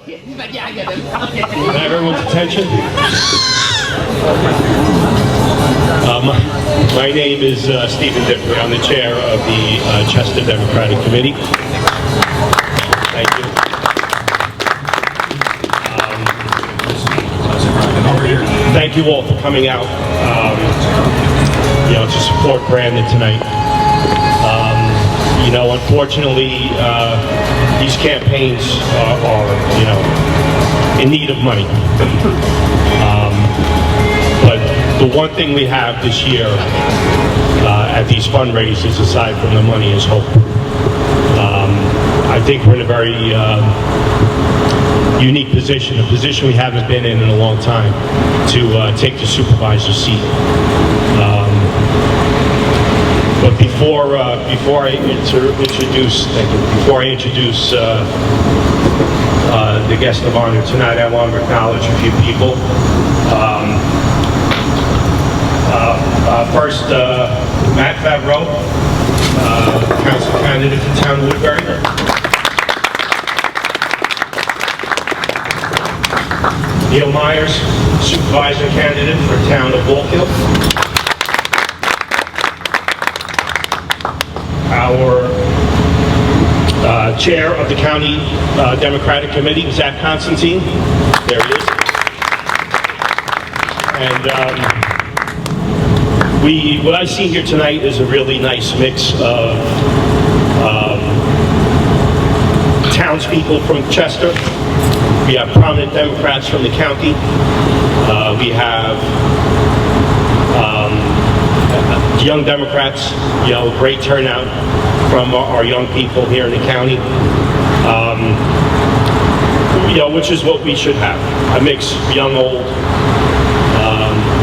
Everyone's attention. My name is Stephen Diffley. I'm the chair of the Chester Democratic Committee. Thank you. Thank you all for coming out, to support Brandon tonight. Unfortunately, these campaigns are in need of money. But the one thing we have this year at these fundraisers, aside from the money, is hope. I think we're in a very unique position, a position we haven't been in a long time, to take the supervisor seat. But before I introduce the guest of honor tonight, I want to acknowledge a few people. First, Matt Favreau, council candidate for Town Woodbury. Neil Myers, supervisor candidate for Town of Wallkill. Our chair of the County Democratic Committee, Zach Constantine. There he is. And what I see here tonight is a really nice mix of townspeople from Chester. We have prominent Democrats from the county. We have young Democrats, great turnout from our young people here in the county, which is what we should have, a mix, young, old.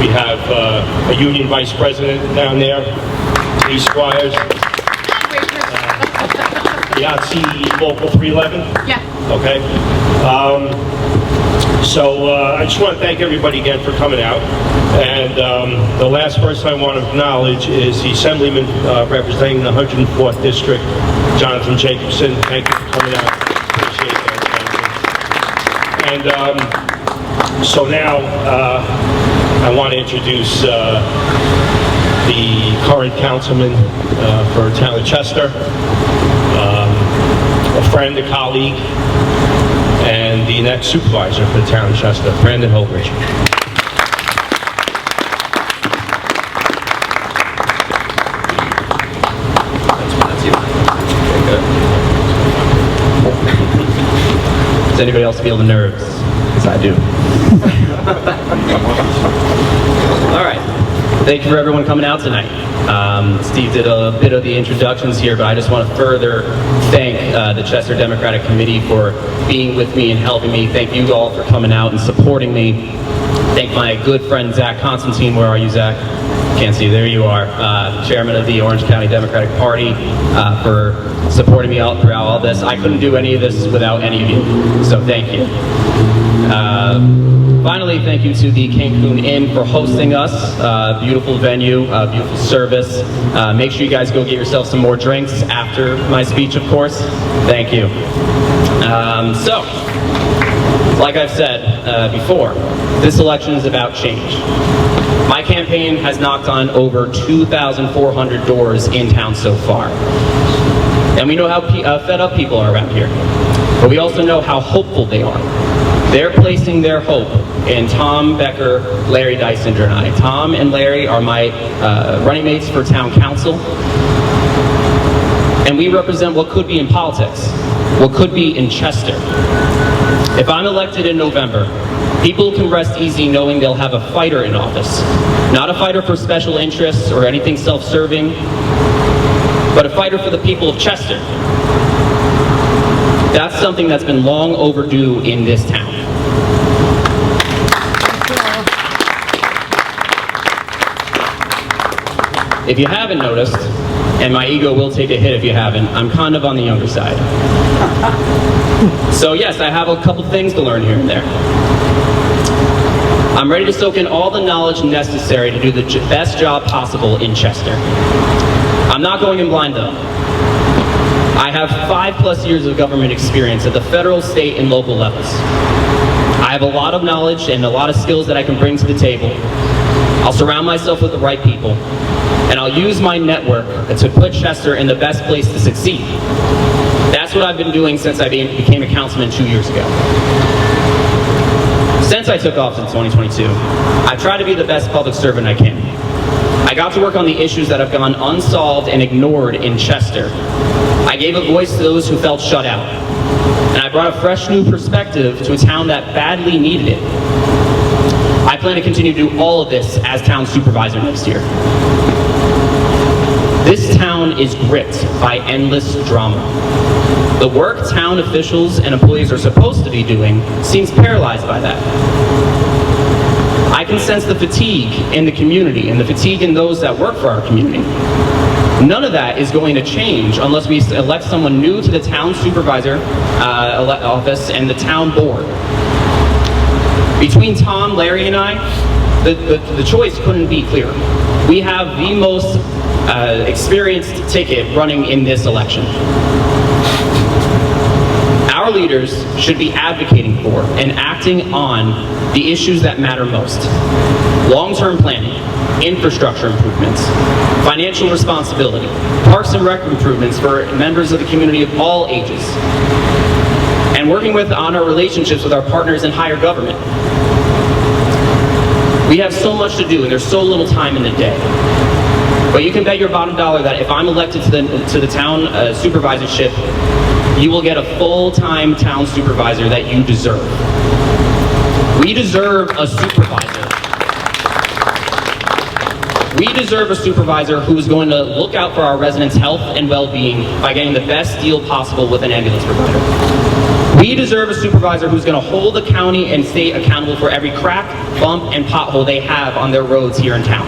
We have a union vice president down there, Lee Squires. Yahtzee Local 311? Yeah. Okay. So I just want to thank everybody again for coming out. And the last person I want to acknowledge is the Assemblyman representing the 104th District, Jonathan Jacobson. Thank you for coming out. Appreciate that. And so now I want to introduce the current councilman for Town of Chester, a friend, a colleague, and the next supervisor for the Town of Chester, Brandon Holdridge. Does anybody else feel the nerves? Because I do. All right. Thank you for everyone coming out tonight. Steve did a bit of the introductions here, but I just want to further thank the Chester Democratic Committee for being with me and helping me. Thank you all for coming out and supporting me. Thank my good friend Zach Constantine. Where are you, Zach? Can't see. There you are. Chairman of the Orange County Democratic Party, for supporting me out throughout all this. I couldn't do any of this without any of you, so thank you. Finally, thank you to the Cancun Inn for hosting us. Beautiful venue, beautiful service. Make sure you guys go get yourself some more drinks after my speech, of course. Thank you. So, like I've said before, this election is about change. My campaign has knocked on over 2,400 doors in town so far. And we know how fed up people are around here. But we also know how hopeful they are. They're placing their hope in Tom Becker, Larry Dysinger, and I. Tom and Larry are my running mates for town council. And we represent what could be in politics, what could be in Chester. If I'm elected in November, people can rest easy knowing they'll have a fighter in office. Not a fighter for special interests or anything self-serving, but a fighter for the people of Chester. That's something that's been long overdue in this town. If you haven't noticed, and my ego will take a hit if you haven't, I'm kind of on the younger side. So yes, I have a couple things to learn here and there. I'm ready to soak in all the knowledge necessary to do the best job possible in Chester. I'm not going in blind though. I have 5+ years of government experience at the federal, state, and local levels. I have a lot of knowledge and a lot of skills that I can bring to the table. I'll surround myself with the right people, and I'll use my network to put Chester in the best place to succeed. That's what I've been doing since I became a councilman 2 years ago. Since I took office in 2022, I've tried to be the best public servant I can. I got to work on the issues that have gone unsolved and ignored in Chester. I gave a voice to those who felt shut out. And I brought a fresh new perspective to a town that badly needed it. I plan to continue to do all of this as town supervisor next year. This town is gripped by endless drama. The work town officials and employees are supposed to be doing seems paralyzed by that. I can sense the fatigue in the community and the fatigue in those that work for our community. None of that is going to change unless we elect someone new to the town supervisor office and the town board. Between Tom, Larry, and I, the choice couldn't be clearer. We have the most experienced ticket running in this election. Our leaders should be advocating for and acting on the issues that matter most. Long-term planning, infrastructure improvements, financial responsibility, parks and rec improvements for members of the community of all ages, and working on our relationships with our partners in higher government. We have so much to do, and there's so little time in the day. But you can bet your bottom dollar that if I'm elected to the town supervisorship, you will get a full-time town supervisor that you deserve. We deserve a supervisor. We deserve a supervisor who is going to look out for our residents' health and well-being by getting the best deal possible with an ambulance provider. We deserve a supervisor who's going to hold the county and state accountable for every crack, bump, and pothole they have on their roads here in town.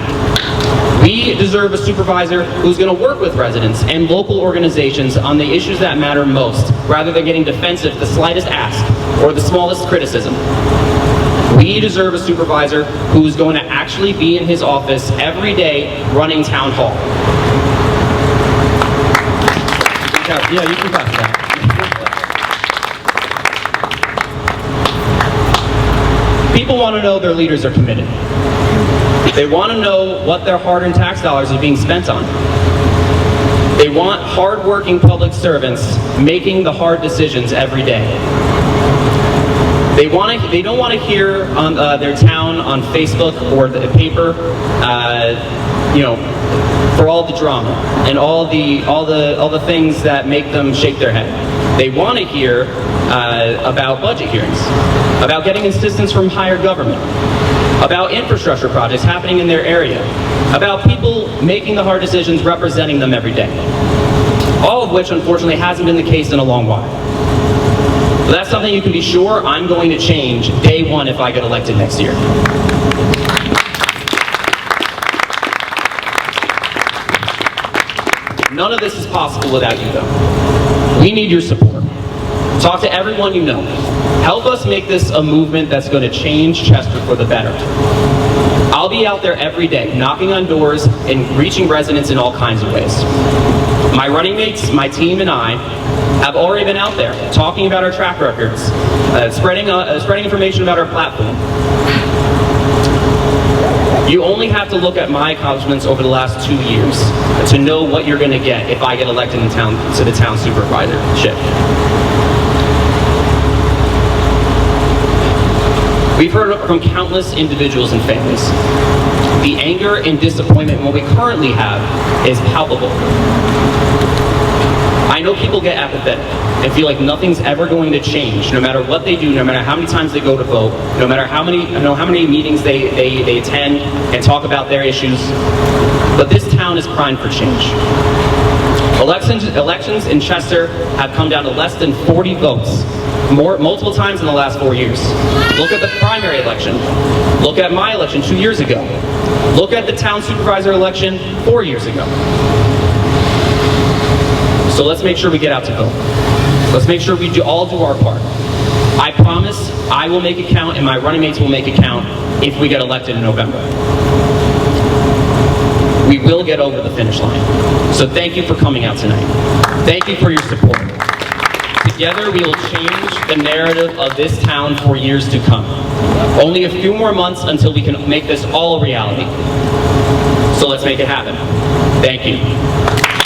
We deserve a supervisor who's going to work with residents and local organizations on the issues that matter most, rather than getting defensive at the slightest ask or the smallest criticism. We deserve a supervisor who's going to actually be in his office every day running town hall. Yeah, you can clap that. People want to know their leaders are committed. They want to know what their hard-earned tax dollars are being spent on. They want hard-working public servants making the hard decisions every day. They don't want to hear on their town on Facebook or the paper, for all the drama and all the things that make them shake their head. They want to hear about budget hearings, about getting assistance from higher government, about infrastructure projects happening in their area, about people making the hard decisions, representing them every day. All of which, unfortunately, hasn't been the case in a long while. But that's something you can be sure I'm going to change day one if I get elected next year. None of this is possible without you, though. We need your support. Talk to everyone you know. Help us make this a movement that's going to change Chester for the better. I'll be out there every day, knocking on doors and reaching residents in all kinds of ways. My running mates, my team, and I have already been out there talking about our track records, spreading information about our platform. You only have to look at my accomplishments over the last 2 years to know what you're going to get if I get elected to the town supervisorship. We've heard from countless individuals and families. The anger and disappointment in what we currently have is palpable. I know people get apathetic and feel like nothing's ever going to change, no matter what they do, no matter how many times they go to vote, no matter how many meetings they attend and talk about their issues. But this town is primed for change. Elections in Chester have come down to less than 40 votes, multiple times in the last 4 years. Look at the primary election. Look at my election 2 years ago. Look at the town supervisor election 4 years ago. So let's make sure we get out to vote. Let's make sure we all do our part. I promise I will make it count and my running mates will make it count if we get elected in November. We will get over the finish line. So thank you for coming out tonight. Thank you for your support. Together, we will change the narrative of this town for years to come. Only a few more months until we can make this all a reality. So let's make it happen. Thank you.